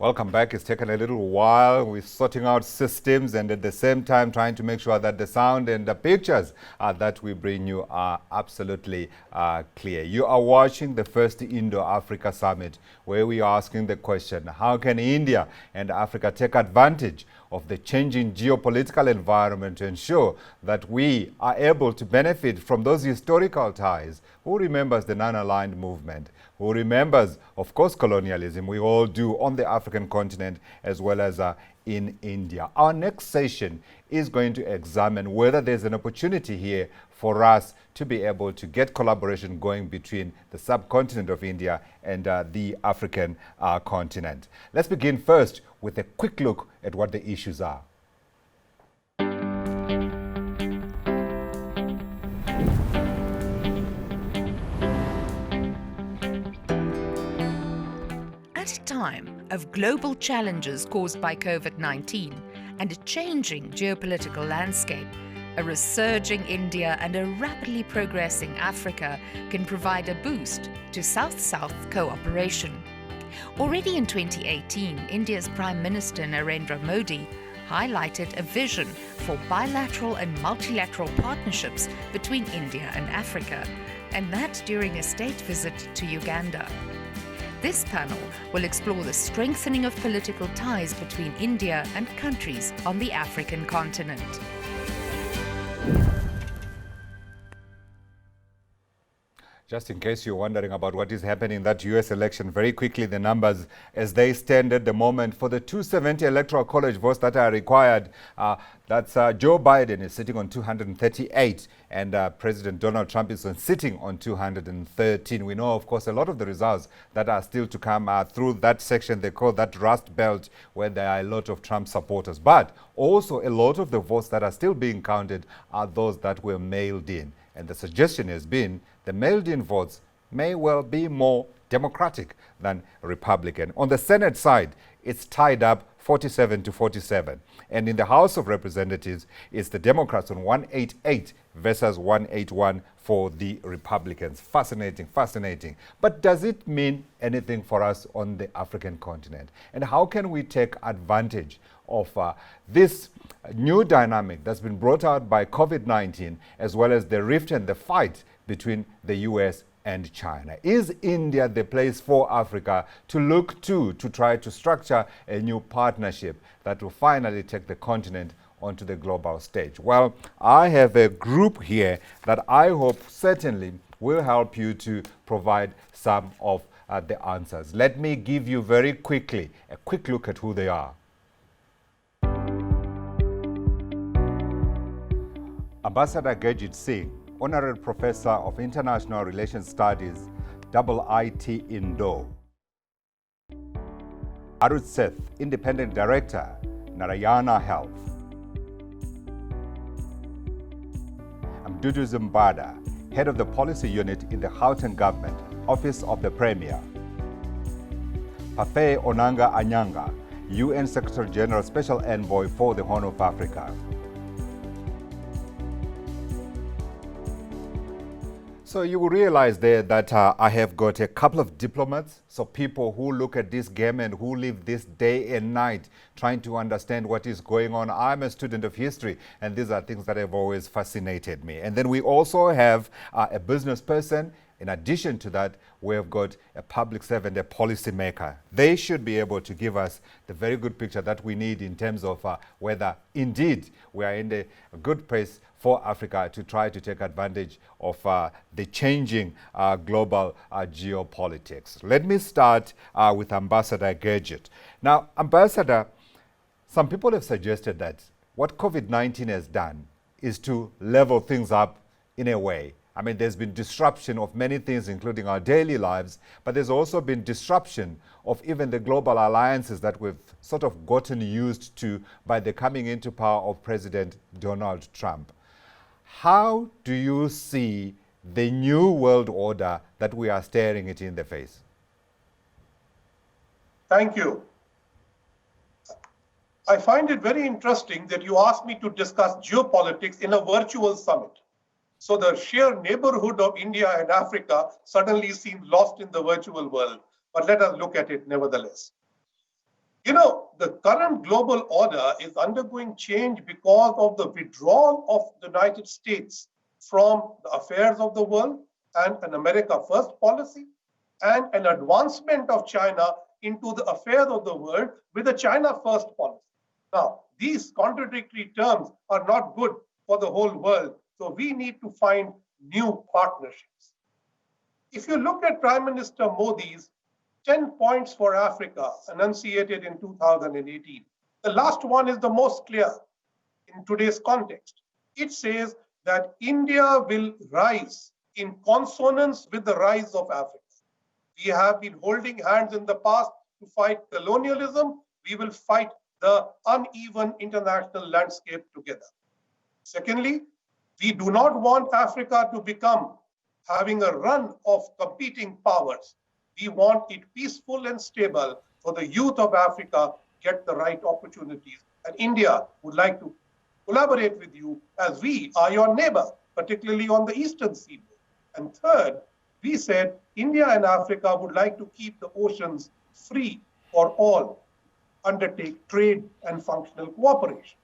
Welcome back. It's taken a little while. We're sorting out systems and at the same time trying to make sure that the sound and the pictures that we bring you are absolutely clear. You are watching the first Indo-Africa Summit, where we are asking the question, how can India and Africa take advantage of the changing geopolitical environment to ensure that we are able to benefit from those historical ties? Who remembers the non-aligned movement? Who remembers, of course, colonialism? We all do on the African continent as well as in India. Our next session is going to examine whether there's an opportunity here for us to be able to get collaboration going between the subcontinent of India and the African continent. Let's begin first with a quick look at what the issues are. At a time of global challenges caused by COVID-19 and a changing geopolitical landscape, a resurging India and a rapidly progressing Africa can provide a boost to South-South cooperation. Already in 2018, India's Prime Minister Narendra Modi highlighted a vision for bilateral and multilateral partnerships between India and Africa, and that during a state visit to Uganda. This panel will explore the strengthening of political ties between India and countries on the African continent. Just in case you're wondering about what is happening in that US election, very quickly the numbers as they stand at the moment for the 270 electoral college votes that are required. Joe Biden is sitting on 238 and President Donald Trump is sitting on 213. We know, of course, a lot of the results that are still to come through that section they call that Rust Belt, where there are a lot of Trump supporters. But also a lot of the votes that are still being counted are those that were mailed in. And the suggestion has been the mailed-in votes may well be more Democratic than Republican. On the Senate side, it's tied up 47 to 47. And in the House of Representatives, it's the Democrats on 188 versus 181 for the Republicans. Fascinating, fascinating. But does it mean anything for us on the African continent? And how can we take advantage of this new dynamic that's been brought out by COVID-19, as well as the rift and the fight between the US and China? Is India the place for Africa to look to try to structure a new partnership that will finally take the continent onto the global stage? Well, I have a group here that I hope certainly will help you to provide some of the answers. Let me give you very quickly a quick look at who they are. Ambassador Gurjit Singh, Honorary Professor of International Relations Studies, IIT Indo. Arut Seth, Independent Director, Narayana Health. Mdudu Zimbada, Head of the Policy Unit in the Gauteng Government, Office of the Premier. Pafe Onanga-Anyanga, UN Secretary General Special Envoy for the Horn of Africa. So you will realize there that I have got a couple of diplomats, so people who look at this game and who live this day and night trying to understand what is going on. I'm a student of history, and these are things that have always fascinated me. And then we also have a business person. In addition to that, we have got a public servant, a policy maker. They should be able to give us the very good picture that we need in terms of whether indeed we are in a good place for Africa to try to take advantage of the changing global geopolitics. Let me start with Ambassador Gurjit. Now, Ambassador, some people have suggested that what COVID-19 has done is to level things up in a way. I mean, there's been disruption of many things, including our daily lives, but there's also been disruption of even the global alliances that we've sort of gotten used to by the coming into power of President Donald Trump. How do you see the new world order that we are staring it in the face? Thank you. I find it very interesting that you asked me to discuss geopolitics in a virtual summit. So the sheer neighborhood of India and Africa suddenly seemed lost in the virtual world. But let us look at it nevertheless. The current global order is undergoing change because of the withdrawal of the United States from the affairs of the world and an America First policy, and an advancement of China into the affairs of the world with a China First policy. Now, these contradictory terms are not good for the whole world, so we need to find new partnerships. If you look at Prime Minister Modi's 10 points for Africa enunciated in 2018, the last one is the most clear in today's context. It says that India will rise in consonance with the rise of Africa. We have been holding hands in the past to fight colonialism. We will fight the uneven international landscape together. Secondly, we do not want Africa to become having a run of competing powers. We want it peaceful and stable for the youth of Africa get the right opportunities. And India would like to collaborate with you as we are your neighbor, particularly on the eastern seaboard. And third, we said India and Africa would like to keep the oceans free for all, undertake trade and functional cooperation.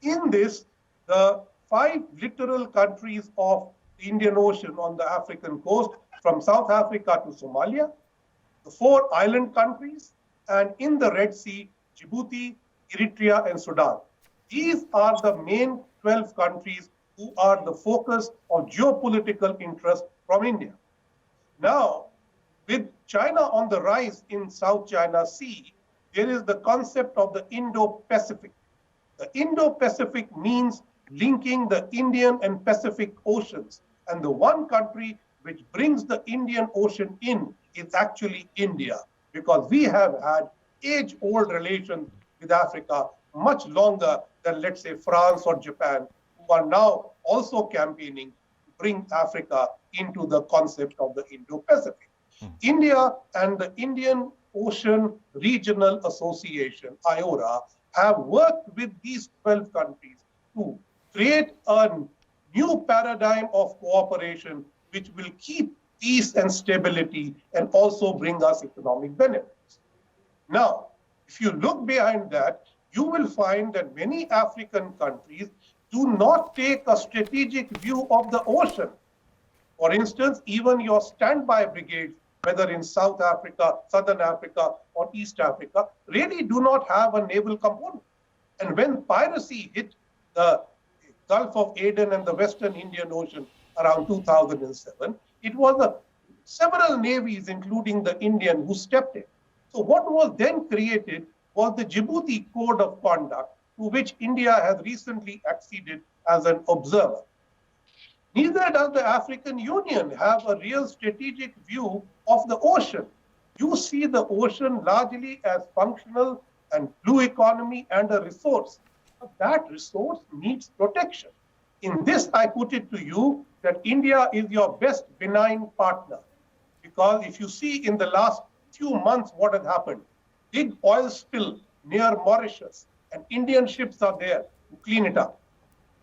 In this, the 5 littoral countries of the Indian Ocean on the African coast, from South Africa to Somalia, the 4 island countries, and in the Red Sea, Djibouti, Eritrea, and Sudan. These are the main 12 countries who are the focus of geopolitical interest from India. Now, with China on the rise in South China Sea, there is the concept of the Indo-Pacific. The Indo-Pacific means linking the Indian and Pacific Oceans. And the one country which brings the Indian Ocean in is actually India, because we have had age-old relations with Africa much longer than, let's say, France or Japan, who are now also campaigning to bring Africa into the concept of the Indo-Pacific. India and the Indian Ocean Regional Association, IORA, have worked with these 12 countries to create a new paradigm of cooperation which will keep peace and stability and also bring us economic benefits. Now, if you look behind that, you will find that many African countries do not take a strategic view of the ocean. For instance, even your standby brigades, whether in South Africa, Southern Africa, or East Africa, really do not have a naval component. And when piracy hit the Gulf of Aden and the Western Indian Ocean around 2007, it was several navies, including the Indian, who stepped in. So what was then created was the Djibouti Code of Conduct, to which India has recently acceded as an observer. Neither does the African Union have a real strategic view of the ocean. You see the ocean largely as functional and blue economy and a resource. But that resource needs protection. In this, I put it to you that India is your best benign partner. Because if you see in the last few months what has happened, big oil spill near Mauritius, and Indian ships are there to clean it up.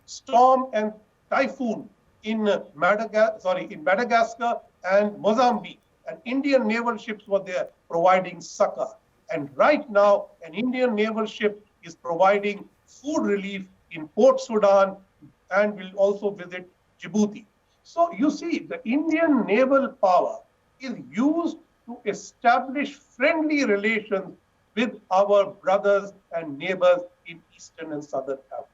Storm and typhoon in Madagascar and Mozambique, and Indian naval ships were there providing succor. And right now, an Indian naval ship is providing food relief in Port Sudan and will also visit Djibouti. So you see, the Indian naval power is used to establish friendly relations with our brothers and neighbors in Eastern and Southern Africa.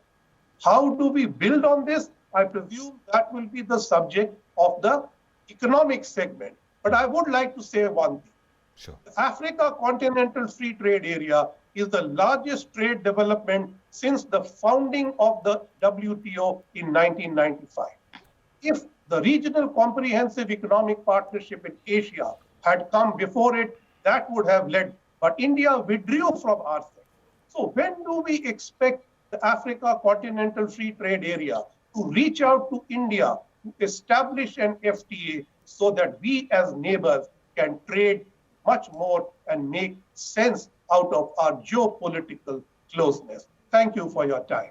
How do we build on this? I presume that will be the subject of the economic segment. But I would like to say one thing. Sure. The Africa Continental Free Trade Area is the largest trade development since the founding of the WTO in 1995. If the Regional Comprehensive Economic Partnership in Asia had come before it, that would have led. But India withdrew from RCEP. So when do we expect the Africa Continental Free Trade Area to reach out to India to establish an FTA so that we as neighbors can trade much more and make sense out of our geopolitical closeness? Thank you for your time.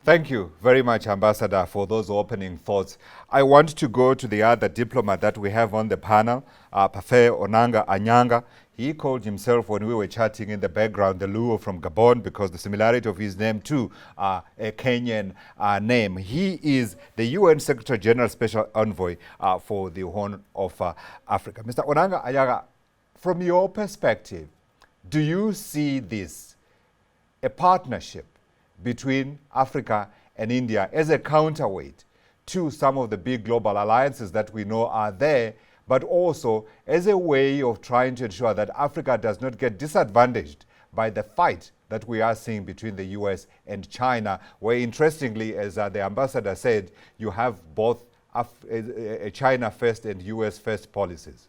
Thank you very much, Ambassador, for those opening thoughts. I want to go to the other diplomat that we have on the panel, Pafe Onanga-Anyanga. He called himself, when we were chatting in the background, the Luo from Gabon, because the similarity of his name to a Kenyan name. He is the UN Secretary General Special Envoy for the Horn of Africa. Mr. Onanga-Anyanga, from your perspective, do you see this a partnership between Africa and India as a counterweight to some of the big global alliances that we know are there, but also as a way of trying to ensure that Africa does not get disadvantaged by the fight that we are seeing between the US and China, where interestingly, as the ambassador said, you have both a China first and US first policies?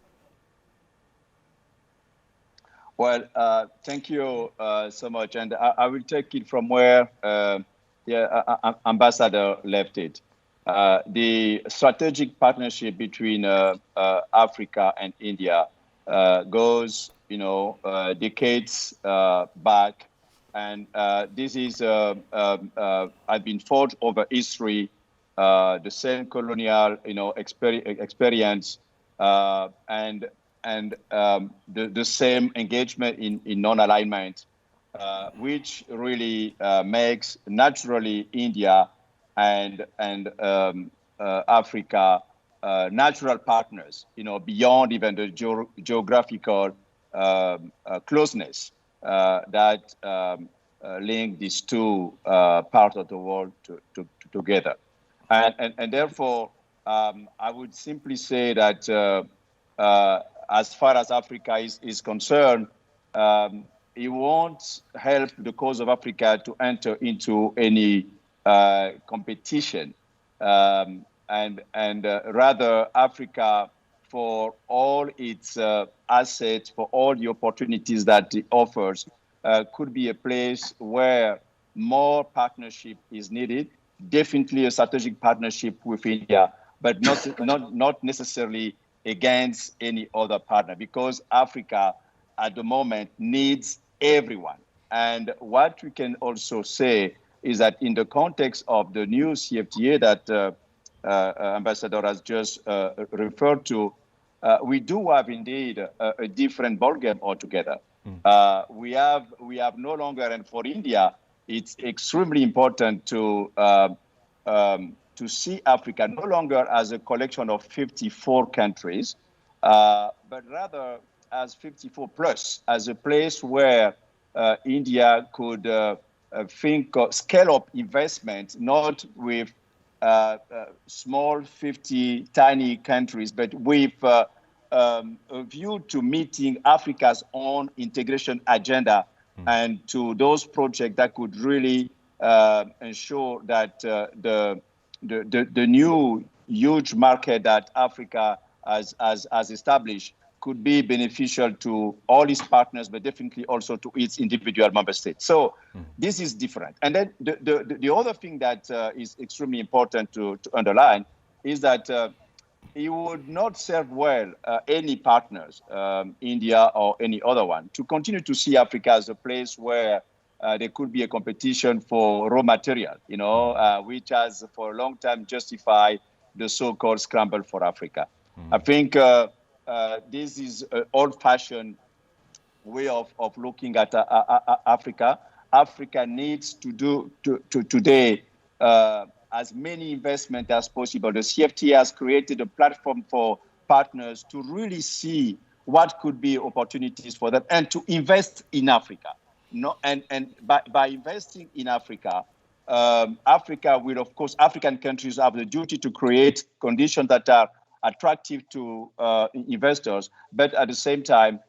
Well, thank you so much. And I will take it from where Ambassador left it. The strategic partnership between Africa and India goes, decades back. And this is, I've been forged over history, the same colonial, experience, and the same engagement in non-alignment, which really makes naturally India and Africa natural partners, beyond even the geographical closeness that link these two parts of the world together. And therefore, I would simply say that as far as Africa is concerned, it won't help the cause of Africa to enter into any competition, and rather Africa, for all its assets, for all the opportunities that it offers, could be a place where more partnership is needed. Definitely a strategic partnership with India, but not necessarily against any other partner, because Africa at the moment needs everyone. And what we can also say is that in the context of the new CFTA that Ambassador has just referred to, we do have indeed a different ballgame altogether. We have no longer, and for India, it's extremely important to see Africa no longer as a collection of 54 countries, but rather as 54 plus, as a place where India could think of scale up investment, not with small 50 tiny countries, but with a view to meeting Africa's own integration agenda and to those projects that could really ensure that the new huge market that Africa has established could be beneficial to all its partners, but definitely also to its individual member states. So this is different. And then the other thing that is extremely important to underline is that it would not serve well any partners, India or any other one, to continue to see Africa as a place where there could be a competition for raw material, which has for a long time justified the so-called scramble for Africa. I think this is an old-fashioned way of looking at Africa. Africa needs to do today as many investment as possible. The CFTA has created a platform for partners to really see what could be opportunities for them and to invest in Africa. And by investing in Africa, Africa will, of course, African countries have the duty to create conditions that are attractive to investors. But at the same time,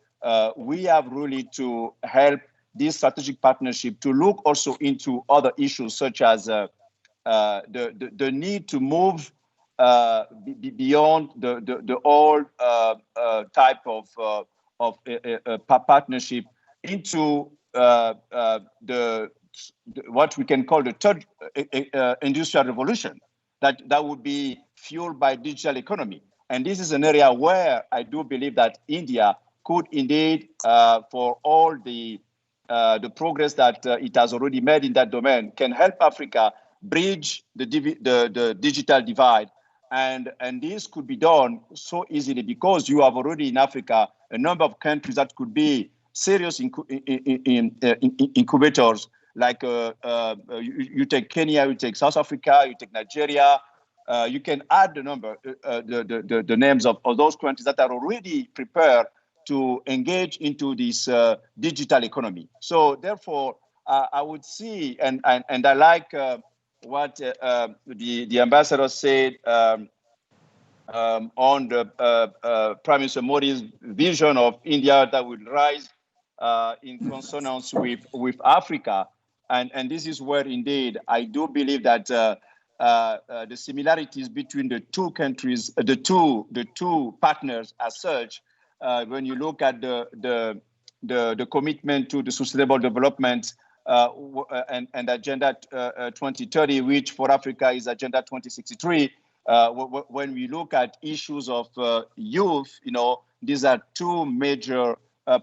we have really to help this strategic partnership to look also into other issues, such as the need to move beyond the old type of partnership into what we can call the third industrial revolution, that would be fueled by digital economy. And this is an area where I do believe that India could indeed, for all the progress that it has already made in that domain, can help Africa bridge the digital divide. And this could be done so easily because you have already in Africa a number of countries that could be serious incubators. Like you take Kenya, you take South Africa, you take Nigeria. You can add the number, the names of those countries that are already prepared to engage into this digital economy. So therefore, I would see, and I like what the ambassador said on the Prime Minister Modi's vision of India that would rise in consonance with Africa. And this is where, indeed, I do believe that the similarities between the two countries, the two partners as such, when you look at the commitment to the sustainable development and Agenda 2030, which for Africa is Agenda 2063, when we look at issues of youth, these are two major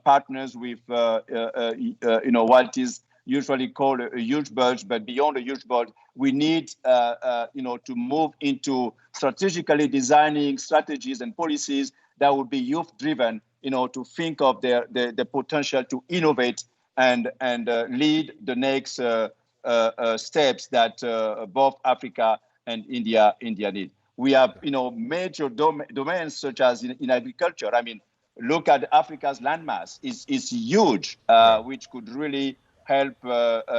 partners with, what is usually called a huge bulge, but beyond a huge bulge, we need, to move into strategically designing strategies and policies that would be youth-driven, to think of the potential to innovate and lead the next steps that both Africa and India need. We have, major domains such as in agriculture. I mean, look at Africa's landmass; it's huge, which could really help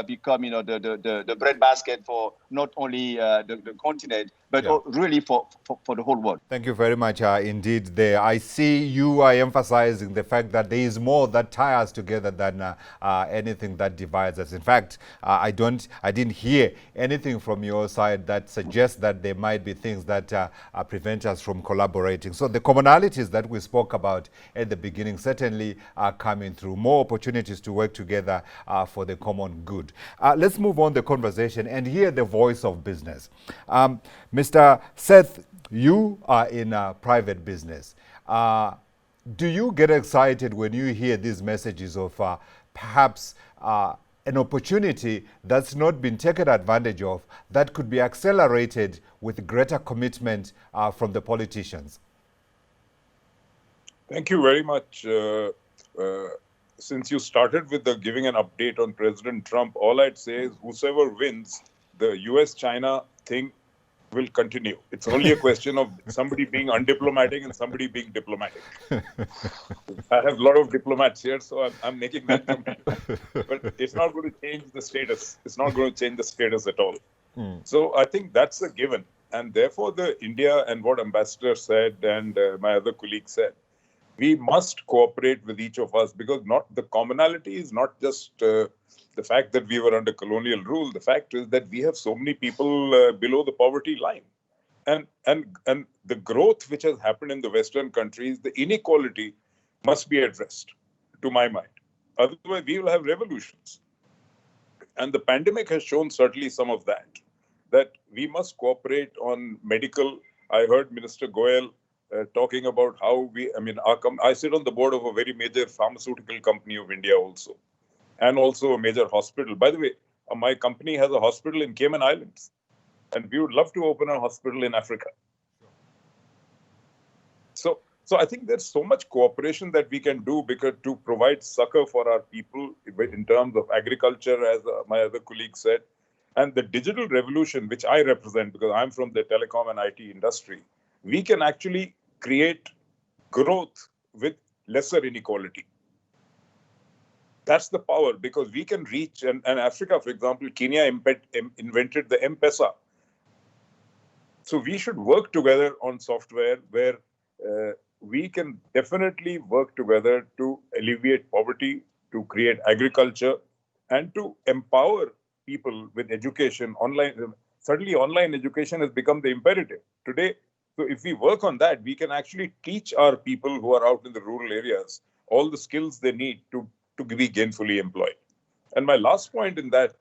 become, the breadbasket for not only the continent, but really for the whole world. Thank you very much indeed there. I see you are emphasizing the fact that there is more that ties us together than anything that divides us. In fact, I didn't hear anything from your side that suggests that there might be things that prevent us from collaborating. So the commonalities that we spoke about at the beginning certainly are coming through. More opportunities to work together for the common good. Let's move on the conversation and hear the voice of business. Mr. Seth, you are in private business. Do you get excited when you hear these messages of perhaps an opportunity that's not been taken advantage of that could be accelerated with greater commitment from the politicians? Thank you very much. Since you started with giving an update on President Trump, all I'd say is whoever wins, the US-China thing will continue. It's only a question of somebody being undiplomatic and somebody being diplomatic. I have a lot of diplomats here, so I'm making that comment. But it's not going to change the status. It's not going to change the status at all. So I think that's a given. And therefore, the India and what Ambassador said and my other colleague said, we must cooperate with each of us because the commonality is not just the fact that we were under colonial rule. The fact is that we have so many people below the poverty line. And the growth which has happened in the Western countries, the inequality must be addressed, to my mind. Otherwise, we will have revolutions. And the pandemic has shown certainly some of that we must cooperate on medical. I heard Minister Goyal talking about how I sit on the board of a very major pharmaceutical company of India also, and also a major hospital. By the way, my company has a hospital in Cayman Islands, and we would love to open a hospital in Africa. So I think there's so much cooperation that we can do because to provide succor for our people in terms of agriculture, as my other colleague said, and the digital revolution, which I represent because I'm from the telecom and IT industry, we can actually create growth with lesser inequality. That's the power because we can reach, and Africa, for example, Kenya invented the M-Pesa. So we should work together on software where we can definitely work together to alleviate poverty, to create agriculture, and to empower people with education. Certainly online education has become the imperative today. So if we work on that, we can actually teach our people who are out in the rural areas all the skills they need to be gainfully employed. And my last point in that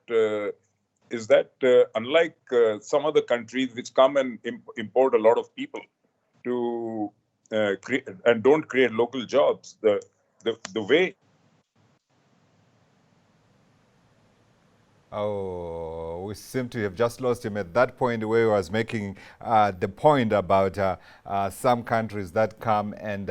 is that unlike some other countries which come and import a lot of people to create and don't create local jobs, the way. Oh, we seem to have just lost him at that point where he was making the point about some countries that come and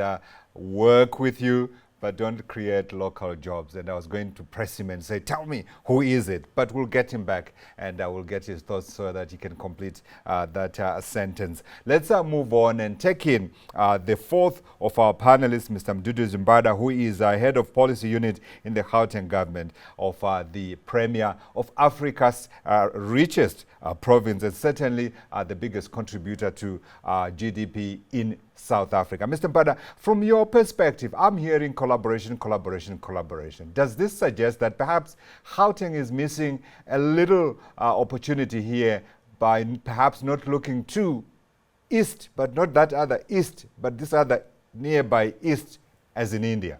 work with you but don't create local jobs. And I was going to press him and say, tell me, who is it? But we'll get him back and I will get his thoughts so that he can complete that sentence. Let's move on and take in the fourth of our panelists, Mr. Mdudu Zimbada, who is head of policy unit in the Gauteng government of the premier of Africa's richest province, and certainly the biggest contributor to GDP in South Africa. Mr. Mbada, from your perspective, I'm hearing collaboration. Does this suggest that perhaps Gauteng is missing a little opportunity here by perhaps not looking too east, but not that other east, but this other nearby east, as in India?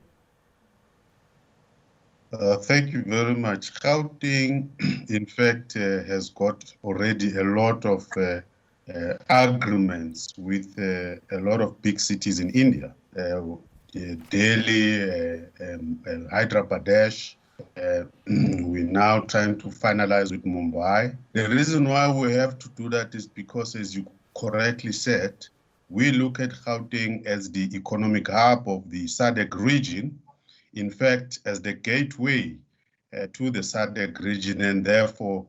Thank you very much. Gauteng, in fact, has got already a lot of agreements with a lot of big cities in India. Delhi, Hyderabad. We're now trying to finalize with Mumbai. The reason why we have to do that is because, as you correctly said, we look at Gauteng as the economic hub of the SADC region, in fact, as the gateway to the SADC region, and therefore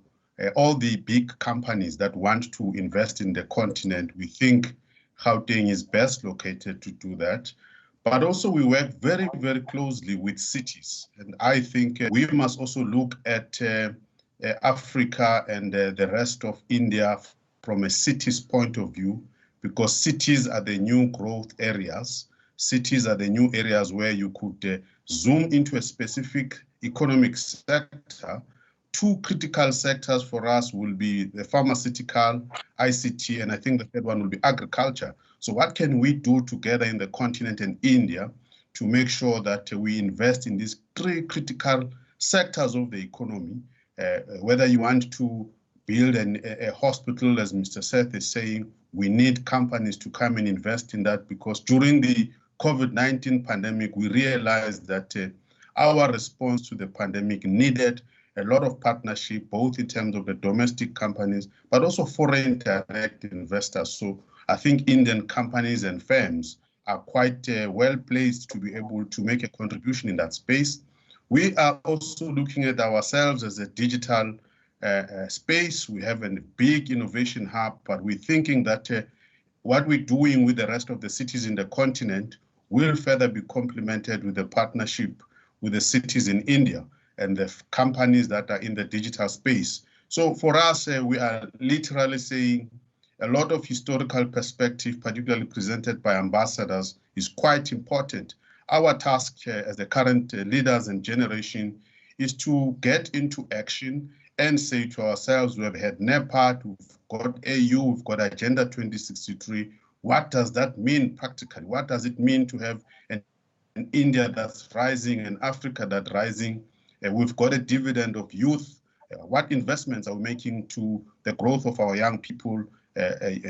all the big companies that want to invest in the continent, we think Gauteng is best located to do that. But also we work very, very closely with cities. And I think we must also look at Africa and the rest of India from a city's point of view, because cities are the new growth areas. Cities are the new areas where you could zoom into a specific economic sector. Two critical sectors for us will be the pharmaceutical, ICT, and I think the third one will be agriculture. So what can we do together in the continent and India to make sure that we invest in these three critical sectors of the economy? Whether you want to build a hospital, as Mr. Seth is saying, we need companies to come and invest in that, because during the COVID-19 pandemic, we realized that our response to the pandemic needed a lot of partnership, both in terms of the domestic companies, but also foreign direct investors. So I think Indian companies and firms are quite well placed to be able to make a contribution in that space. We are also looking at ourselves as a digital space. We have a big innovation hub, but we're thinking that what we're doing with the rest of the cities in the continent will further be complemented with a partnership with the cities in India and the companies that are in the digital space. So for us, we are literally saying a lot of historical perspective, particularly presented by ambassadors, is quite important. Our task as the current leaders and generation is to get into action and say to ourselves, we have had NEPAD, we've got AU, we've got Agenda 2063. What does that mean practically? What does it mean to have an India that's rising and Africa that's rising? We've got a dividend of youth. What investments are we making to the growth of our young people?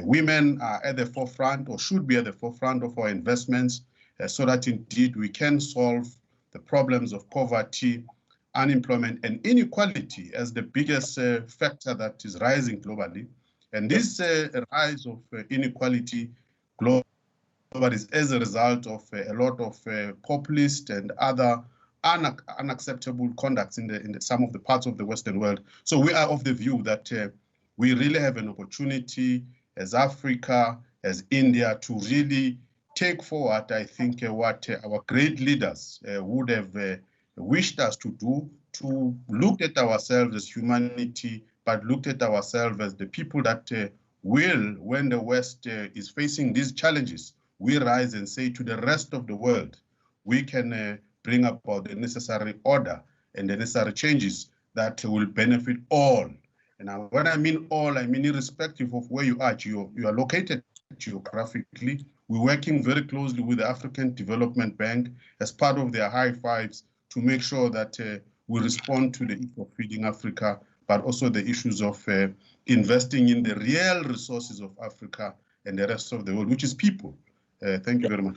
Women are at the forefront, or should be at the forefront of our investments, so that indeed we can solve the problems of poverty, unemployment, and inequality as the biggest factor that is rising globally. And this rise of inequality globally is as a result of a lot of populist and other unacceptable conducts in some of the parts of the Western world. So we are of the view that we really have an opportunity as Africa, as India, to really take forward, I think, what our great leaders would have wished us to do, to look at ourselves as humanity, but look at ourselves as the people that will, when the West is facing these challenges, we rise and say to the rest of the world, we can bring about the necessary order and the necessary changes that will benefit all. And when I mean all, I mean irrespective of where you are, you are located geographically. We're working very closely with the African Development Bank as part of their high fives to make sure that we respond to the issue of feeding Africa, but also the issues of investing in the real resources of Africa and the rest of the world, which is people. Thank you very much.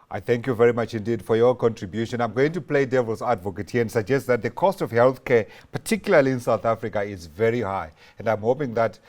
I thank you very much indeed for your contribution. I'm going to play devil's advocate here and suggest that the cost of healthcare, particularly in South Africa, is very high. And I'm hoping that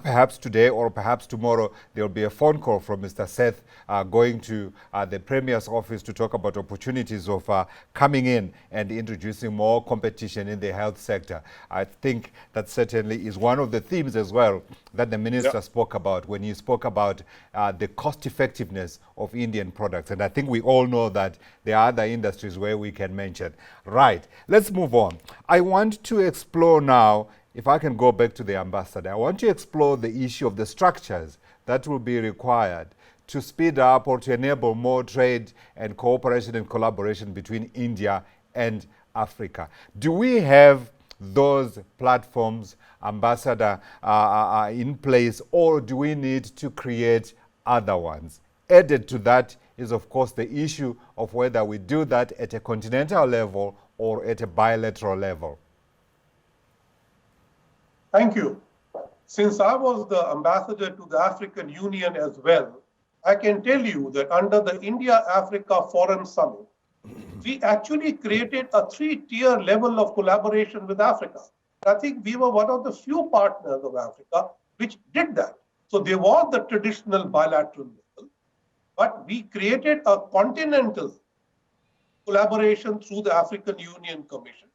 perhaps today or perhaps tomorrow there will be a phone call from Mr. Seth going to the Premier's office to talk about opportunities of coming in and introducing more competition in the health sector. I think that certainly is one of the themes as well that the Minister spoke about when he spoke about the cost effectiveness of Indian products. And I think we all know that there are other industries where we can mention. Right, let's move on. I want to explore now, if I can go back to the ambassador, I want to explore the issue of the structures that will be required to speed up or to enable more trade and cooperation and collaboration between India and Africa. Do we have those platforms, Ambassador, in place, or do we need to create other ones? Added to that is, of course, the issue of whether we do that at a continental level or at a bilateral level. Thank you. Since I was the ambassador to the African Union as well, I can tell you that under the India-Africa Forum Summit, we actually created a 3-tier level of collaboration with Africa. I think we were one of the few partners of Africa which did that. So there was the traditional bilateral level, but we created a continental collaboration through the African Union Commission.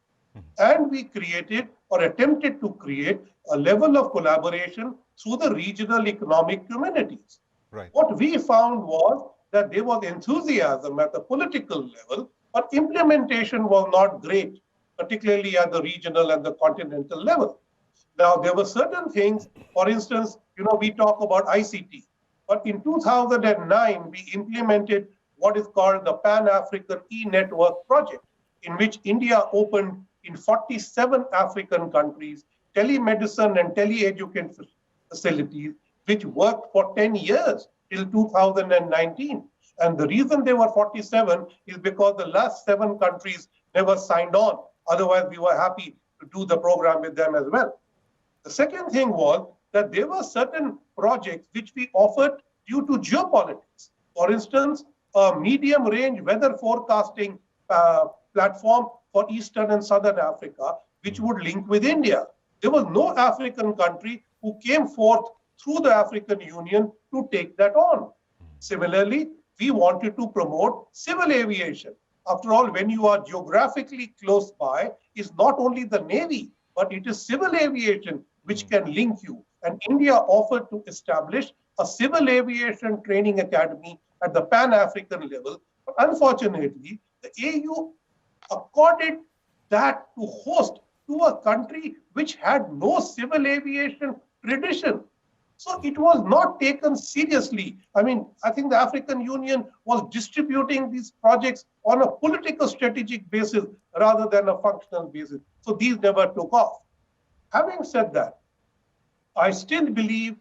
And we created or attempted to create a level of collaboration through the regional economic communities. Right. What we found was that there was enthusiasm at the political level, but implementation was not great, particularly at the regional and the continental level. Now, there were certain things, for instance, we talk about ICT, but in 2009, we implemented what is called the Pan-African E-Network project, in which India opened in 47 African countries telemedicine and tele-education facilities, which worked for 10 years till 2019. And the reason they were 47 is because the last 7 countries never signed on. Otherwise, we were happy to do the program with them as well. The second thing was that there were certain projects which we offered due to geopolitics. For instance, a medium-range weather forecasting platform for Eastern and Southern Africa, which would link with India. There was no African country who came forth through the African Union to take that on. Similarly, we wanted to promote civil aviation. After all, when you are geographically close by, it's not only the Navy, but it is civil aviation which can link you. And India offered to establish a civil aviation training academy at the Pan-African level. But unfortunately, the AU accorded that to host to a country which had no civil aviation tradition. So it was not taken seriously. I think the African Union was distributing these projects on a political strategic basis rather than a functional basis. So these never took off. Having said that, I still believe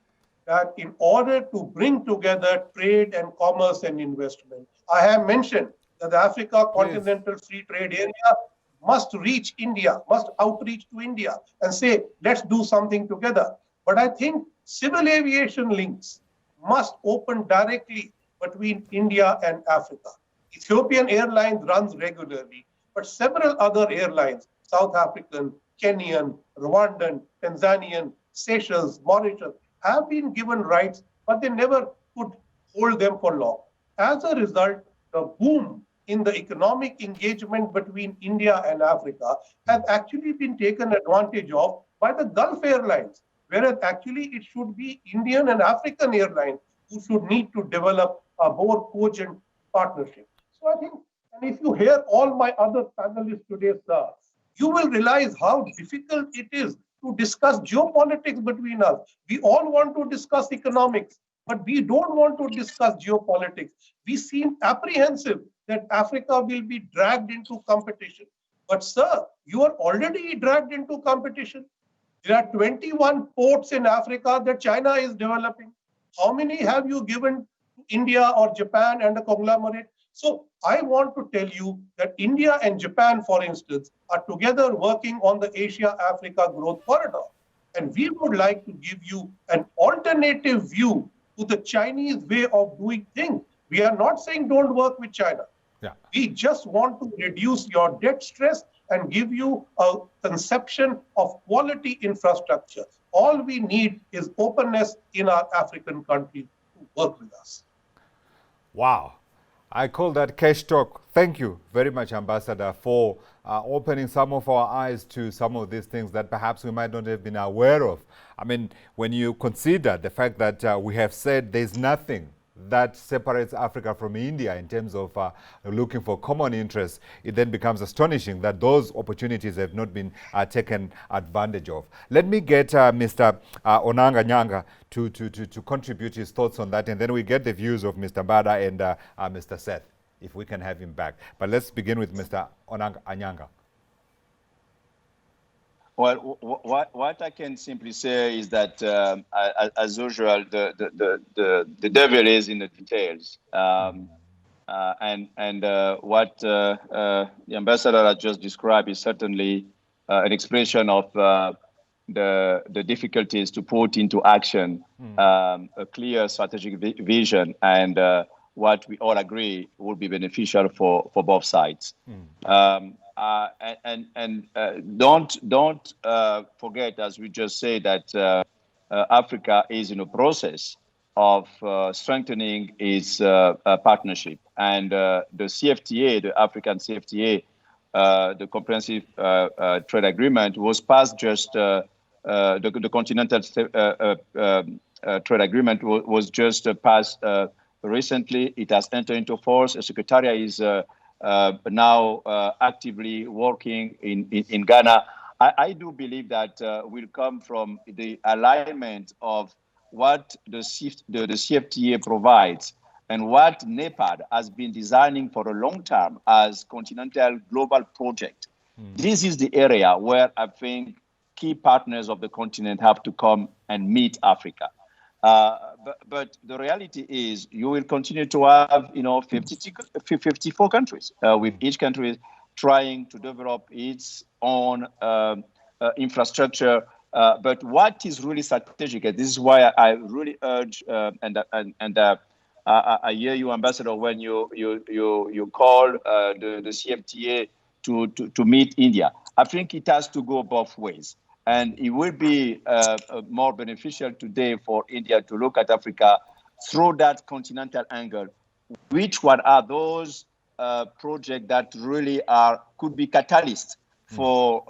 that in order to bring together trade and commerce and investment, I have mentioned that the Africa Continental Free Trade Area must reach India, must outreach to India and say, let's do something together. But I think civil aviation links must open directly between India and Africa. Ethiopian Airlines runs regularly, but several other airlines, South African, Kenyan, Rwandan, Tanzanian, Seychelles, Mauritius, have been given rights, but they never could hold them for long. As a result, the boom in the economic engagement between India and Africa has actually been taken advantage of by the Gulf Airlines, whereas actually it should be Indian and African airlines who should need to develop a more cogent partnership. So I think, and if you hear all my other panelists today, sir, you will realize how difficult it is to discuss geopolitics between us. We all want to discuss economics, but we don't want to discuss geopolitics. We seem apprehensive that Africa will be dragged into competition. But sir, you are already dragged into competition. There are 21 ports in Africa that China is developing. How many have you given to India or Japan and a conglomerate? So I want to tell you that India and Japan, for instance, are together working on the Asia-Africa growth corridor. And we would like to give you an alternative view to the Chinese way of doing things, We are not saying don't work with China. Yeah. We just want to reduce your debt stress and give you a conception of quality infrastructure. All we need is openness in our African countries to work with us. Wow. I call that cash talk. Thank you very much, Ambassador, for opening some of our eyes to some of these things that perhaps we might not have been aware of. I mean, when you consider the fact that we have said there's nothing that separates Africa from India in terms of looking for common interests, it then becomes astonishing that those opportunities have not been taken advantage of. Let me get Mr. Onanga-Anyanga to contribute his thoughts on that, and then we get the views of Mr. Mbada and Mr. Seth, if we can have him back. But let's begin with Mr. Onanga-Anyanga. Well, what I can simply say is that, as usual, the devil is in the details. And what the ambassador has just described is certainly an expression of the difficulties to put into action a clear strategic vision and what we all agree will be beneficial for both sides. Don't forget, as we just said, that Africa is in a process of strengthening its partnership, and the CFTA, the African CFTA, the Comprehensive Trade Agreement, was passed just the Continental Trade Agreement was just passed recently. It has entered into force. The Secretariat is now actively working in Ghana. I do believe that will come from the alignment of what the CFTA provides and what NEPAD has been designing for a long time as Continental Global Project. This is the area where I think key partners of the continent have to come and meet Africa. But the reality is you will continue to have 54 countries, with each country trying to develop its own infrastructure. But what is really strategic, and this is why I really urge, I hear you, Ambassador, when you call the CFTA to meet India. I think it has to go both ways. And it will be more beneficial today for India to look at Africa through that continental angle. Which one are those projects that really could be catalysts for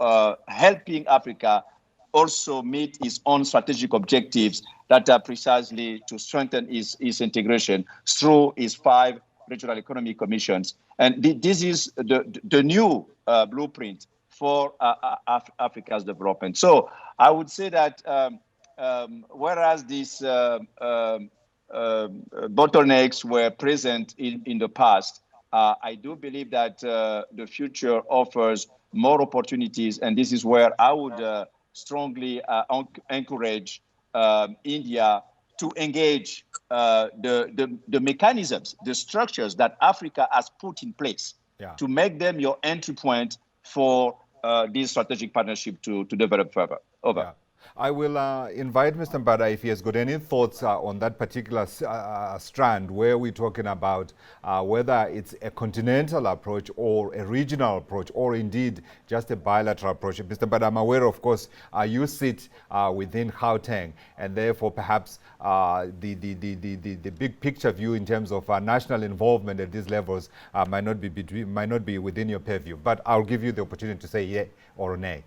helping Africa also meet its own strategic objectives that are precisely to strengthen its integration through its 5 regional economic commissions. And this is the new blueprint for Africa's development. So I would say that whereas these bottlenecks were present in the past, I do believe that the future offers more opportunities, and this is where I would strongly encourage India to engage the mechanisms, the structures that Africa has put in place to make them your entry point for this strategic partnership to develop further. Over. Yeah. I will invite Mr. Mbada if he has got any thoughts on that particular strand where we're talking about whether it's a continental approach or a regional approach or indeed just a bilateral approach. Mr. Mbada, I'm aware, of course, you sit within Gauteng, and therefore perhaps the big picture view in terms of national involvement at these levels might not be within your purview. But I'll give you the opportunity to say yeah or nay.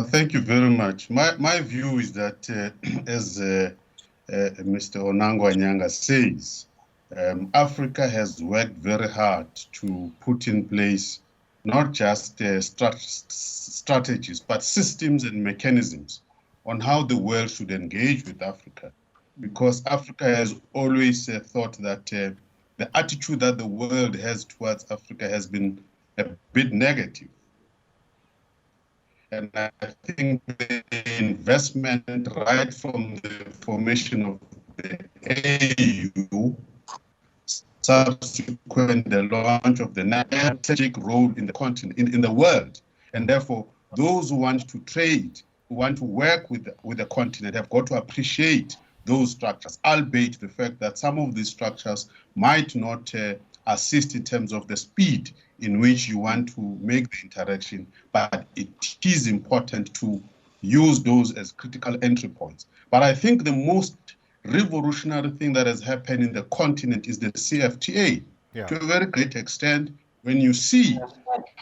Thank you very much. My view is that, as Mr. Onanga-Anyanga says, Africa has worked very hard to put in place not just strategies, but systems and mechanisms on how the world should engage with Africa. Because Africa has always thought that the attitude that the world has towards Africa has been a bit negative. And I think the investment right from the formation of the AU, subsequent the launch of the strategic role in the continent, in the world, and therefore those who want to trade, who want to work with the continent, have got to appreciate those structures, albeit the fact that some of these structures might not assist in terms of the speed in which you want to make the interaction, but it is important to use those as critical entry points. But I think the most revolutionary thing that has happened in the continent is the CFTA. Yeah. To a very great extent, when you see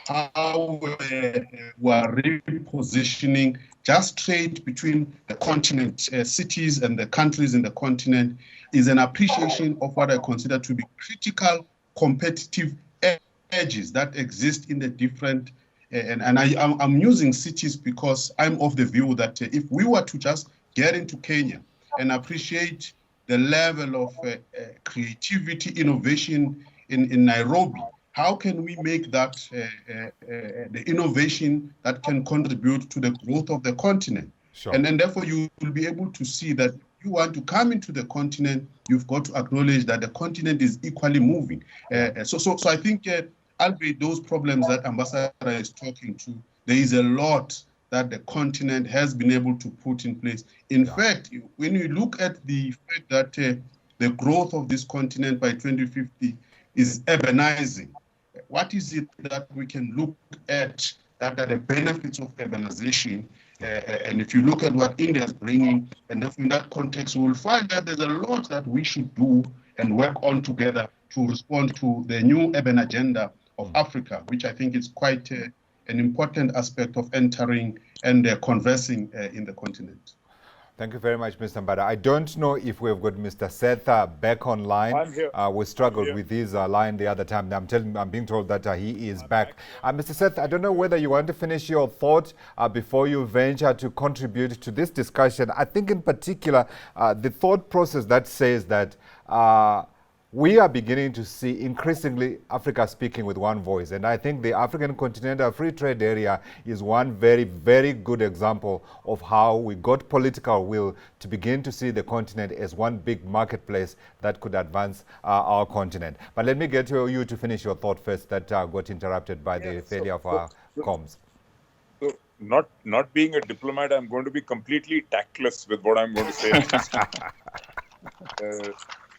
how we are repositioning just trade between the continent, cities and the countries in the continent, is an appreciation of what I consider to be critical competitive edges that exist in the different, I'm using cities because I'm of the view that if we were to just get into Kenya and appreciate the level of creativity, innovation in Nairobi, how can we make that the innovation that can contribute to the growth of the continent? Sure. And therefore, you will be able to see that if you want to come into the continent, you've got to acknowledge that the continent is equally moving. So I think, albeit those problems that Ambassador is talking to, there is a lot that the continent has been able to put in place. In fact, when you look at the fact that the growth of this continent by 2050 is urbanizing, what is it that we can look at that are the benefits of urbanization? And if you look at what India is bringing, and in that context, we will find that there's a lot that we should do and work on together to respond to the new urban agenda of Africa, which I think is quite an important aspect of entering and conversing in the continent. Thank you very much, Mr. Mbada. I don't know if we've got Mr. Setha back online. I'm here. We struggled with his line the other time. I'm being told that he is back. Mr. Setha, I don't know whether you want to finish your thought before you venture to contribute to this discussion. I think in particular, the thought process that says that we are beginning to see increasingly Africa speaking with one voice. And I think the African Continental Free Trade Area is one very, very good example of how we got political will to begin to see the continent as one big marketplace that could advance our continent. But let me get you to finish your thought first that got interrupted by the failure of our comms. So not being a diplomat, I'm going to be completely tactless with what I'm going to say.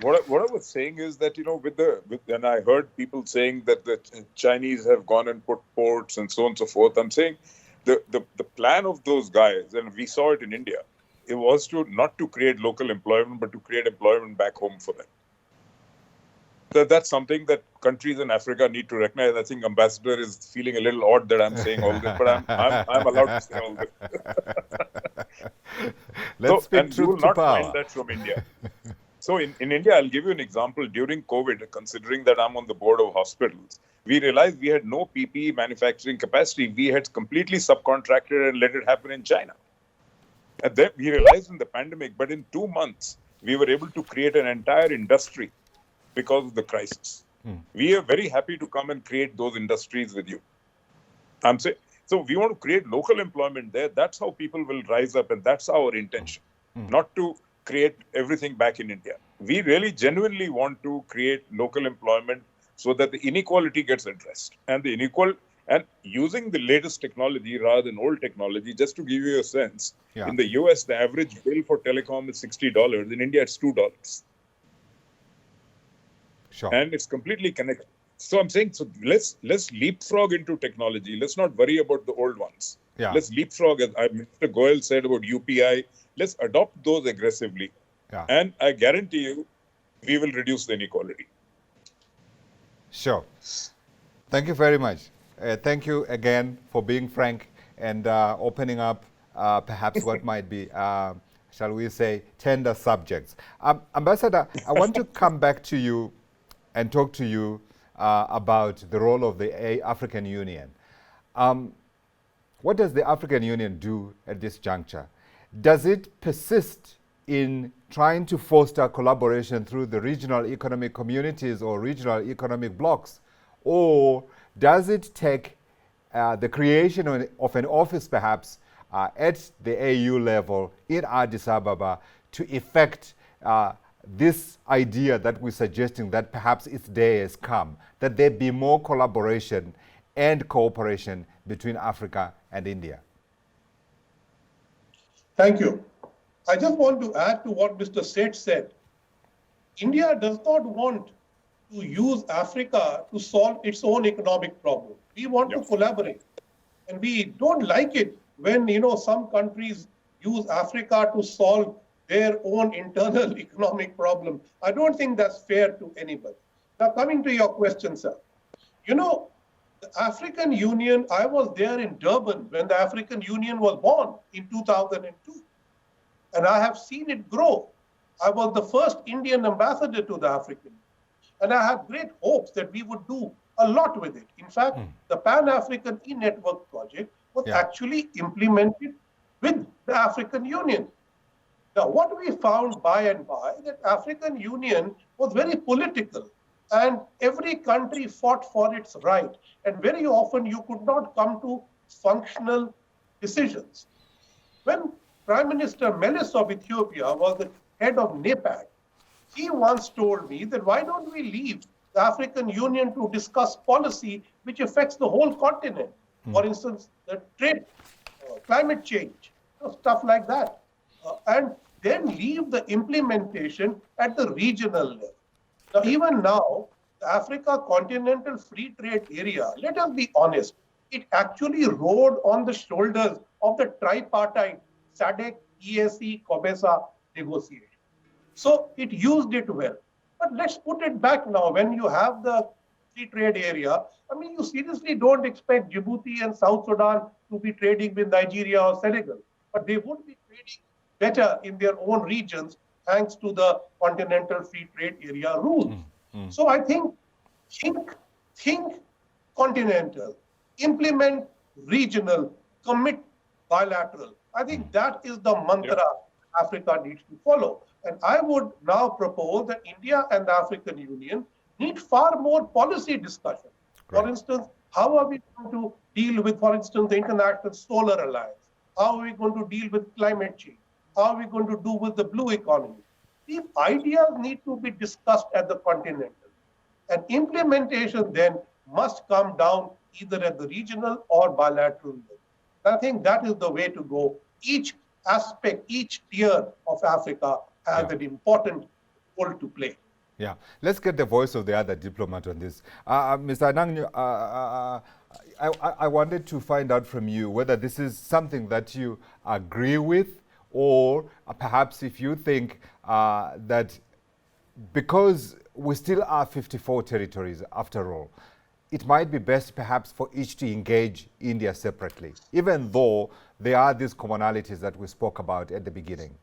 What I was saying is that, and I heard people saying that the Chinese have gone and put ports and so on and so forth. I'm saying the plan of those guys, and we saw it in India, it was not to create local employment, but to create employment back home for them. That's something that countries in Africa need to recognize. I think Ambassador is feeling a little odd that I'm saying all this, but I'm allowed to say all this. Let's speak and you will not find that from India. So in India, I'll give you an example. During COVID, considering that I'm on the board of hospitals, we realized we had no PPE manufacturing capacity. We had completely subcontracted and let it happen in China. And then we realized in the pandemic, but in 2 months, we were able to create an entire industry because of the crisis. We are very happy to come and create those industries with you. I'm saying, so we want to create local employment there. That's how people will rise up, and that's our intention. Not to create everything back in India. We really genuinely want to create local employment so that the inequality gets addressed. And and using the latest technology rather than old technology, just to give you a sense, in the US, the average bill for telecom is $60. In India, it's $2. Sure. And it's completely connected. So I'm saying, so let's leapfrog into technology. Let's not worry about the old ones. Let's leapfrog, as Mr. Goyal said about UPI. Let's adopt those aggressively. And I guarantee you, we will reduce the inequality. Sure. Thank you very much. Thank you again for being frank and opening up perhaps what might be, shall we say, tender subjects. Ambassador, I want to come back to you and talk to you about the role of the African Union. What does the African Union do at this juncture? Does it persist in trying to foster collaboration through the regional economic communities or regional economic blocs? Or does it take the creation of an office perhaps at the AU level in Addis Ababa to effect this idea that we're suggesting that perhaps its day has come, that there be more collaboration and cooperation between Africa and India? Thank you. I just want to add to what Mr. Seth said. India does not want to use Africa to solve its own economic problem. We want to collaborate. And we don't like it when, some countries use Africa to solve their own internal economic problem. I don't think that's fair to anybody. Now, coming to your question, sir. The African Union, I was there in Durban when the African Union was born in 2002. And I have seen it grow. I was the first Indian ambassador to the African Union. And I had great hopes that we would do a lot with it. In fact, the Pan-African e-network project was actually implemented with the African Union. Now, what we found by and by, that African Union was very political, and every country fought for its right. And very often you could not come to functional decisions. When Prime Minister Meles of Ethiopia was the head of NAPAC, he once told me that why don't we leave the African Union to discuss policy which affects the whole continent? For instance, the trade, climate change, stuff like that. And then leave the implementation at the regional level. Now, even now, the Africa Continental Free Trade Area, let us be honest, it actually rode on the shoulders of the tripartite SADC, EAC, COMESA negotiation. So it used it well. But let's put it back now. When you have the free trade area, you seriously don't expect Djibouti and South Sudan to be trading with Nigeria or Senegal. But they would be trading better in their own regions thanks to the Continental Free Trade Area rules. So I think continental, implement regional, commit bilateral. I think that is the mantra Africa needs to follow. And I would now propose that India and the African Union need far more policy discussion. For instance, how are we going to deal with, for instance, the International Solar Alliance? How are we going to deal with climate change? How are we going to do with the blue economy? These ideas need to be discussed at the continental. And implementation then must come down either at the regional or bilateral level. I think that is the way to go. Each aspect, each tier of Africa has an important role to play. Yeah, let's get the voice of the other diplomat on this. Mr. Anyanga, I wanted to find out from you whether this is something that you agree with, or perhaps if you think that because we still are 54 territories after all, it might be best perhaps for each to engage India separately, even though there are these commonalities that we spoke about at the beginning.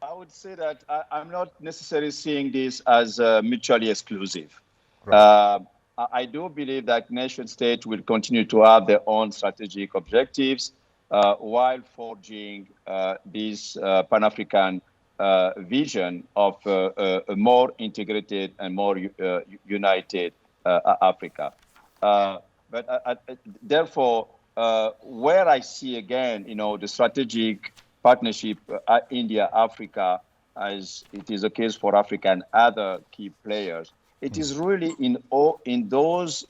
I would say that I'm not necessarily seeing this as mutually exclusive. Right. I do believe that nation states will continue to have their own strategic objectives while forging this Pan-African vision of a more integrated and more united Africa. Therefore, where I see again, the strategic partnership India-Africa, as it is the case for Africa and other key players, it is really in those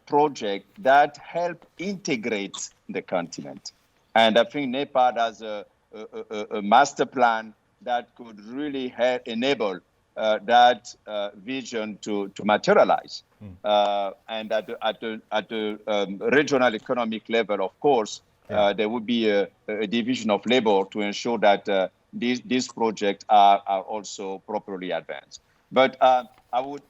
projects that help integrate the continent. And I think NEPAD has a master plan that could really enable that vision to materialize. And at the regional economic level, of course, there would be a division of labor to ensure that these projects are also properly advanced. But I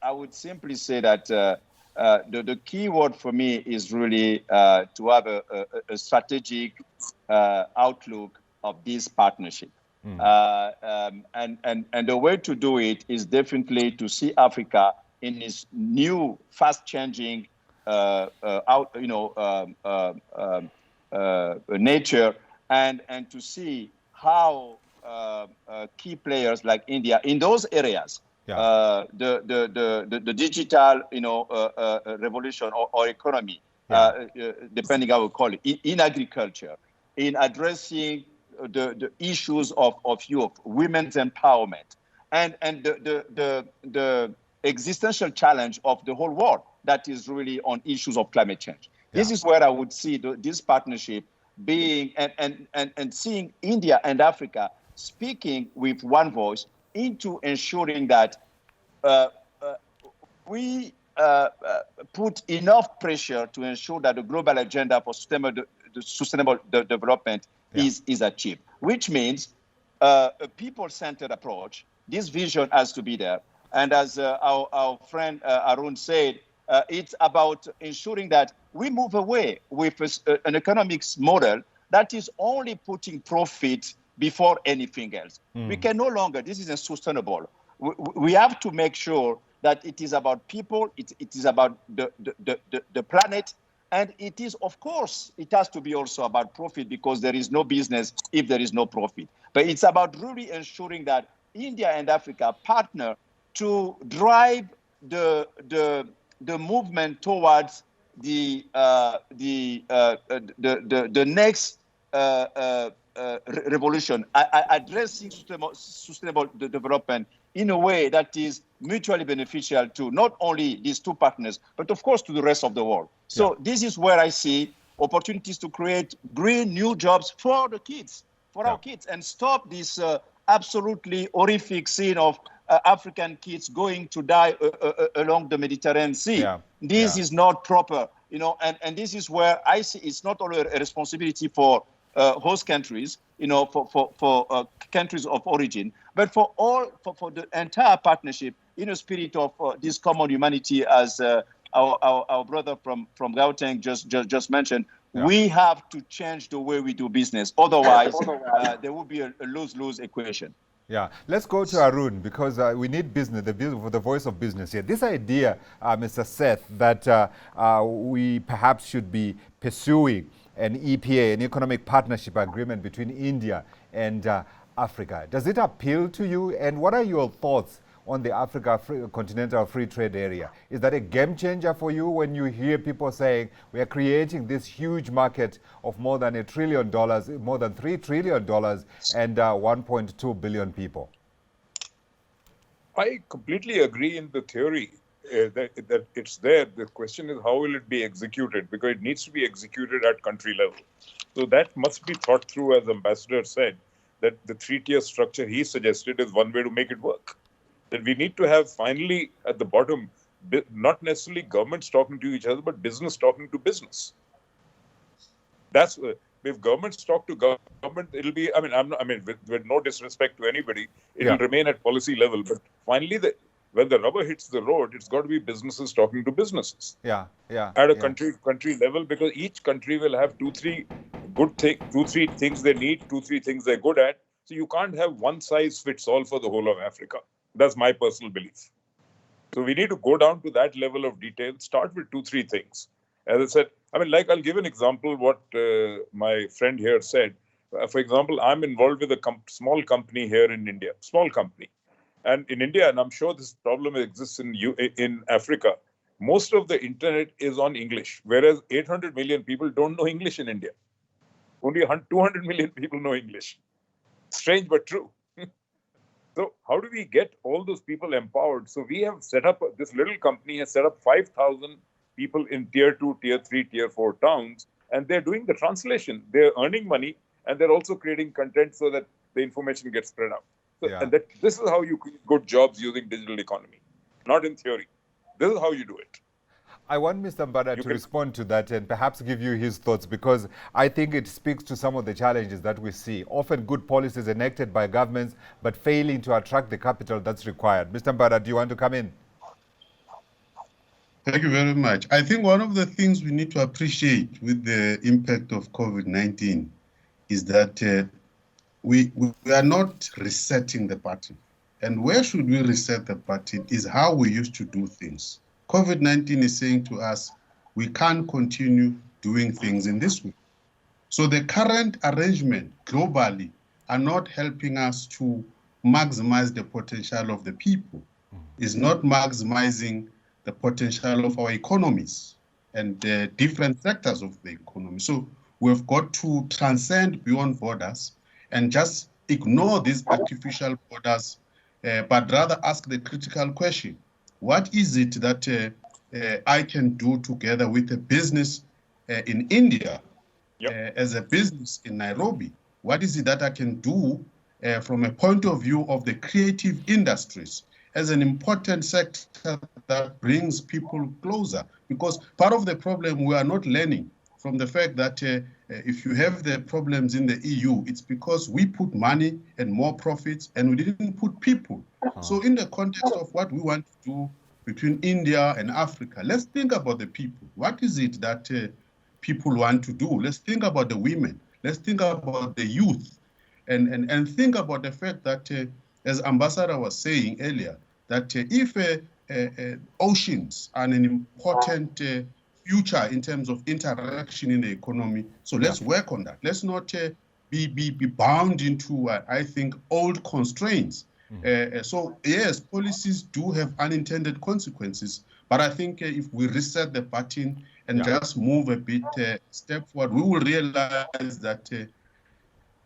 would simply say that the key word for me is really to have a strategic outlook of this partnership. And the way to do it is definitely to see Africa in its new, fast-changing nature, and to see how key players like India in those areas, the digital revolution or economy, depending how we call it, in agriculture, in addressing the issues of youth, women's empowerment, and the existential challenge of the whole world that is really on issues of climate change. This is where I would see this partnership being and seeing India and Africa speaking with one voice into ensuring that we put enough pressure to ensure that the global agenda for sustainable development is achieved, which means a people-centered approach. This vision has to be there. And as our friend Arun said, it's about ensuring that we move away with an economics model that is only putting profit before anything else. We can no longer, this isn't sustainable. We have to make sure that it is about people, it is about the planet, and it is, of course, it has to be also about profit, because there is no business if there is no profit. But it's about really ensuring that India and Africa partner to drive the movement towards the next revolution, addressing sustainable development in a way that is mutually beneficial to not only these two partners, but of course to the rest of the world. So this is where I see opportunities to create green new jobs for the kids, for our kids, and stop this absolutely horrific scene of African kids going to die along the Mediterranean Sea. This is not proper, you know, and this is where I see it's not only a responsibility for host countries, you know, for countries of origin, but for the entire partnership in a spirit of this common humanity, as our brother from Gauteng just mentioned. We have to change the way we do business. Otherwise, there will be a lose-lose equation. Yeah, let's go to Arun, because we need business, the voice of business here. This idea, Mr. Seth, that we perhaps should be pursuing an EPA, an economic partnership agreement between India and Africa. Does it appeal to you? And what are your thoughts on the Continental Free Trade Area? Is that a game changer for you when you hear people saying we are creating this huge market of more than $1 trillion, more than $3 trillion and 1.2 billion people? I completely agree in the theory that it's there. The question is, how will it be executed? Because it needs to be executed at country level. So that must be thought through, as Ambassador said, that the three-tier structure he suggested is one way to make it work. That we need to have finally at the bottom, not necessarily governments talking to each other, but business talking to business. That's if governments talk to government, it'll be. With no disrespect to anybody, it'll remain at policy level. But finally, when the rubber hits the road, it's got to be businesses talking to businesses. At a country level, because each country will have two, three things they need, 2-3 things they're good at. So you can't have one size fits all for the whole of Africa. That's my personal belief. So we need to go down to that level of detail, start with 2-3 things. As I said, I'll give an example what my friend here said. For example, I'm involved with a small company here in India, small company. And in India, and I'm sure this problem exists in Africa, most of the internet is on English, whereas 800 million people don't know English in India. Only 200 million people know English. Strange but true. So how do we get all those people empowered? So we have set up, this little company has set up 5,000 people in tier 2, tier 3, tier 4 towns, and they're doing the translation. They're earning money, and they're also creating content so that the information gets spread out. So, and this is how you create good jobs using digital economy, not in theory. This is how you do it. I want Mr. Mbada to respond to that and perhaps give you his thoughts, because I think it speaks to some of the challenges that we see. Often good policies enacted by governments, but failing to attract the capital that's required. Mr. Mbada, do you want to come in? Thank you very much. I think one of the things we need to appreciate with the impact of COVID-19 is that we are not resetting the pattern. And where should we reset the pattern is how we used to do things. COVID-19 is saying to us, we can't continue doing things in this way. So the current arrangement globally are not helping us to maximize the potential of the people. It's not maximizing the potential of our economies and the different sectors of the economy. So we've got to transcend beyond borders and just ignore these artificial borders, but rather ask the critical question. What is it that I can do together with a business in India Yep. as a business in Nairobi? What is it that I can do from a point of view of the creative industries as an important sector that brings people closer? Because part of the problem we are not learning from the fact that if you have the problems in the EU, it's because we put money and more profits and we didn't put people. So in the context of what we want to do between India and Africa, let's think about the people. What is it that people want to do? Let's think about the women. Let's think about the youth. And think about the fact that, as Ambassador was saying earlier, that if oceans are an important future in terms of interaction in the economy, so let's work on that. Let's not be bound into, I think, old constraints. So yes, policies do have unintended consequences, but I think if we reset the button and just move a bit step forward, we will realize that there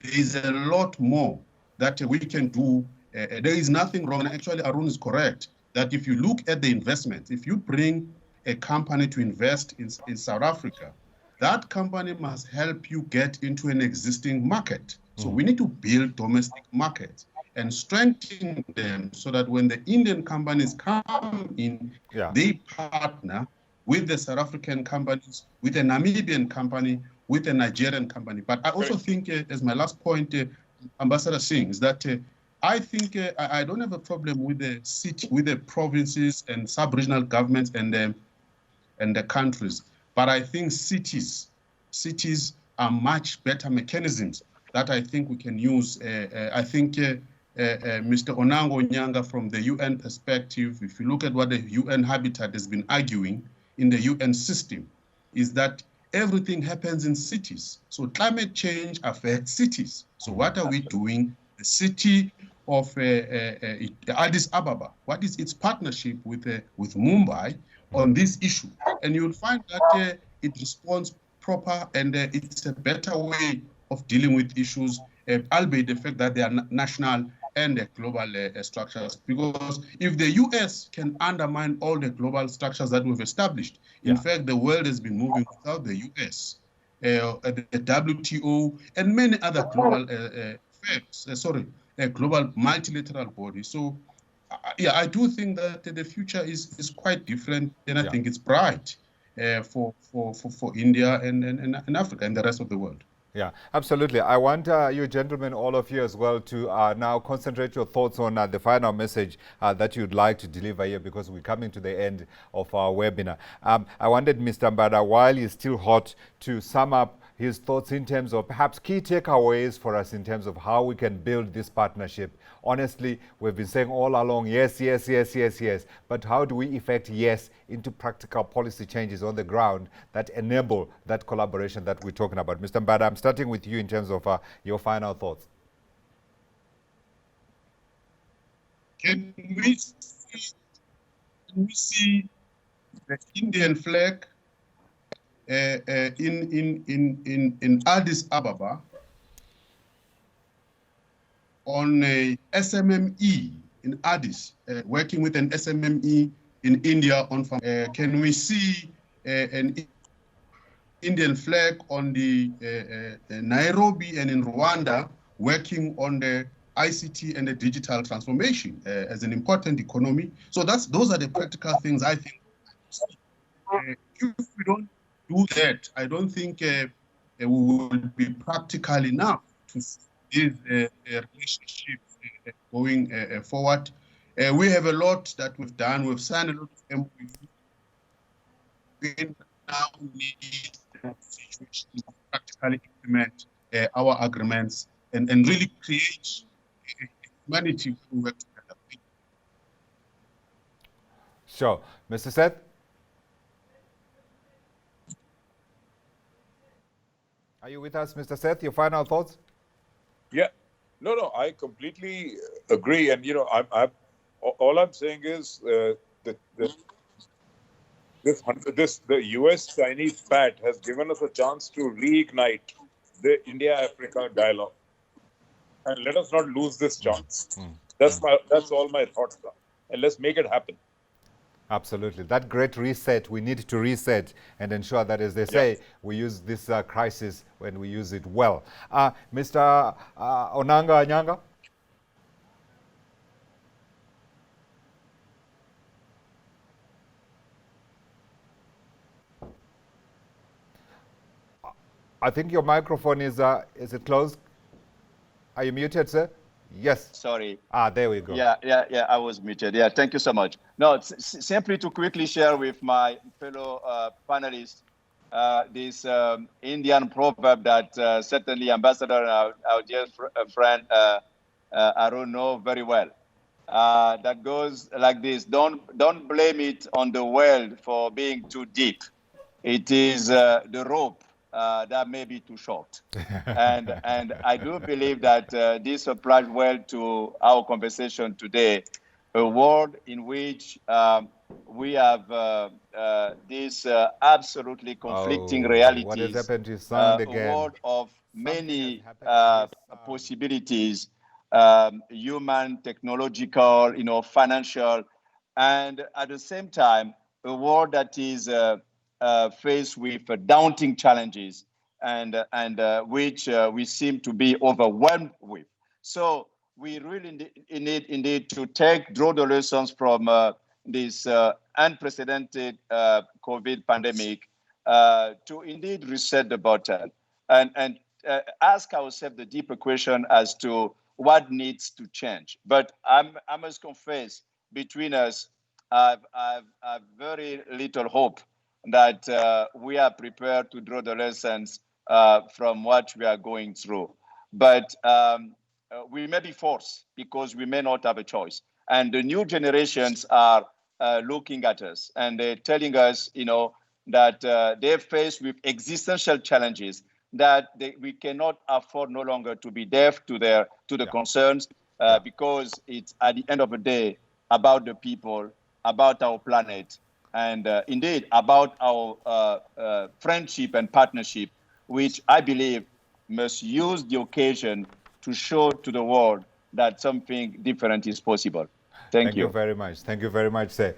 is a lot more that we can do. There is nothing wrong, and actually Arun is correct, that if you look at the investment, if you bring a company to invest in South Africa, that company must help you get into an existing market. So we need to build domestic markets and strengthen them so that when the Indian companies come in, they partner with the South African companies, with a Namibian company, with a Nigerian company. But I also think, as my last point, Ambassador Singh, is that I think I don't have a problem with the city, with the provinces and sub-regional governments and the countries. But I think cities are much better mechanisms that I think we can use. I think Mr. Onanga-Anyanga, from the UN perspective, if you look at what the UN Habitat has been arguing in the UN system, is that everything happens in cities. So climate change affects cities. So what are we doing? The city of Addis Ababa, what is its partnership with Mumbai on this issue? And you'll find that it responds proper and it's a better way of dealing with issues, albeit the fact that they are national and global structures. Because if the US can undermine all the global structures that we've established, in fact, the world has been moving without the US, the WTO, and many other global global multilateral bodies. So, I do think that the future is quite different, and I think it's bright for India and Africa and the rest of the world. Yeah, absolutely. I want you gentlemen, all of you as well, to now concentrate your thoughts on the final message that you'd like to deliver here, because we're coming to the end of our webinar. I wanted Mr. Mbada, while he's still hot, to sum up his thoughts in terms of perhaps key takeaways for us in terms of how we can build this partnership. Honestly, we've been saying all along, yes, yes, yes, yes, yes. But how do we effect yes into practical policy changes on the ground that enable that collaboration that we're talking about? Mr. Mbada, I'm starting with you in terms of your final thoughts. Can we see the Indian flag in Addis Ababa on a SMME in Addis, working with an SMME in India on can we see an Indian flag on the Nairobi and in Rwanda, working on the ICT and the digital transformation as an important economy? So those are the practical things I think. If we don't do that, I don't think we will be practical enough to see these relationships going forward. We have a lot that we've done. We've signed a lot of MOUs. We now need situations to practically implement our agreements and really create humanity who work together. Sure. Mr. Seth? Are you with us, Mr. Seth? Your final thoughts? Yeah. No, I completely agree. And, all I'm saying is the US-Chinese pact has given us a chance to reignite the India-Africa dialogue. And let us not lose this chance. That's all my thoughts are. And let's make it happen. Absolutely. That great reset, we need to reset and ensure that, as they say, we use this crisis when we use it well. Mr. Onanga-Anyanga? I think your microphone is it closed? Are you muted, sir? Yes. Sorry. There we go. Yeah, I was muted. Yeah, thank you so much. No, simply to quickly share with my fellow panelists this Indian proverb that certainly Ambassador and our dear friend Arun know very well. That goes like this: don't blame it on the well for being too deep. It is the rope that may be too short. and I do believe that this applies well to our conversation today, a world in which we have these absolutely conflicting realities. What has happened to sound A again? world of many possibilities, human, technological, financial, and at the same time, a world that is faced with daunting challenges and which we seem to be overwhelmed with. So we really need indeed to draw the lessons from this unprecedented COVID pandemic to indeed reset the button and ask ourselves the deeper question as to what needs to change. But I must confess, between us, I've very little hope that we are prepared to draw the lessons from what we are going through. But we may be forced because we may not have a choice. And the new generations are looking at us and they're telling us, that they're faced with existential challenges that we cannot afford no longer to be deaf to the concerns because it's at the end of the day about the people, about our planet, and indeed about our friendship and partnership, which I believe must use the occasion to show to the world that something different is possible. Thank you. Thank you very much. Thank you very much, sir.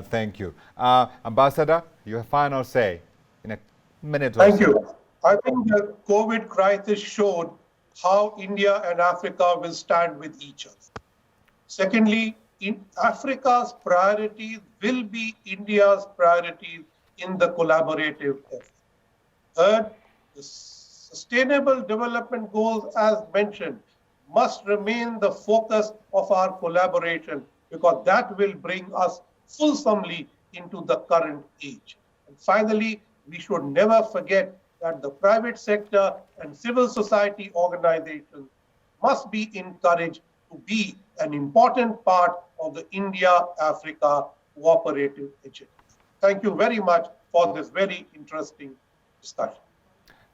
Thank you. Ambassador, your final say in a minute or so. Thank you. I think the COVID crisis showed how India and Africa will stand with each other. Secondly, Africa's priorities will be India's priorities in the collaborative effort. Third, the Sustainable Development Goals, as mentioned, must remain the focus of our collaboration because that will bring us fulsomely into the current age. And finally, we should never forget that the private sector and civil society organizations must be encouraged to be an important part of the India-Africa cooperative agenda. Thank you very much for this very interesting discussion.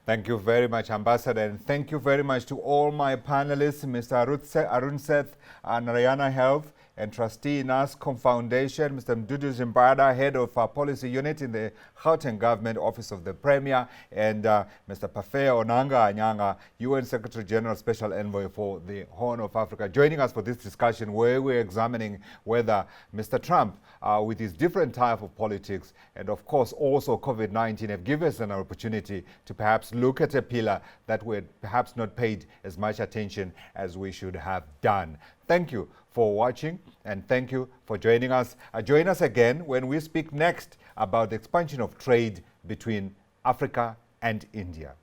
Thank you very much, Ambassador, and thank you very much to all my panelists, Mr. Arun Seth, Narayana Health, and trustee NASCOM Foundation, Mr. Mdudu Zimbada, head of our policy unit in the Gauteng Government Office of the Premier, and Mr. Pafea Onanga-Anyanga, UN Secretary General Special Envoy for the Horn of Africa, joining us for this discussion where we're examining whether Mr. Trump, with his different type of politics, and of course also COVID-19, have given us an opportunity to perhaps look at a pillar that we had perhaps not paid as much attention as we should have done. Thank you for watching and thank you for joining us. Join us again when we speak next about the expansion of trade between Africa and India.